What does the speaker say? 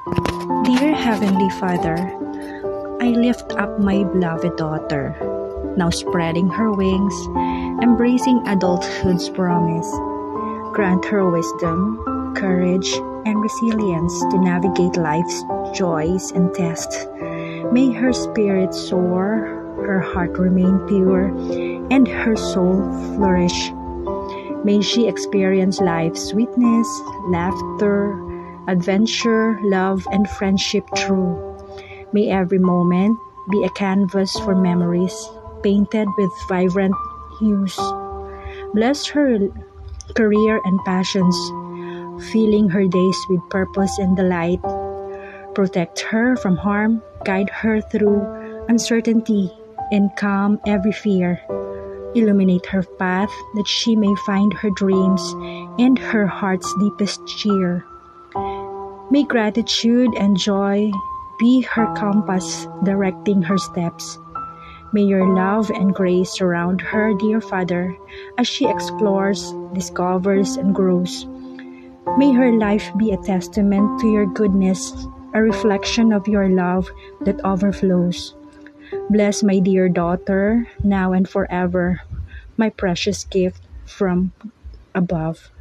Dear Heavenly Father, I lift up my beloved daughter, now spreading her wings, embracing adulthood's promise. Grant her wisdom, courage, and resilience to navigate life's joys and tests. May her spirit soar, her heart remain pure, and her soul flourish. May she experience life's sweetness, laughter, adventure, love, and friendship true. May every moment be a canvas for memories, painted with vibrant hues. Bless her career and passions, filling her days with purpose and delight. Protect her from harm, guide her through uncertainty, and calm every fear. Illuminate her path that she may find her dreams and her heart's deepest cheer. May gratitude and joy be her compass directing her steps. May your love and grace surround her, dear Father, as she explores, discovers, and grows. May her life be a testament to your goodness, a reflection of your love that overflows. Bless my dear daughter, now and forever, my precious gift from above.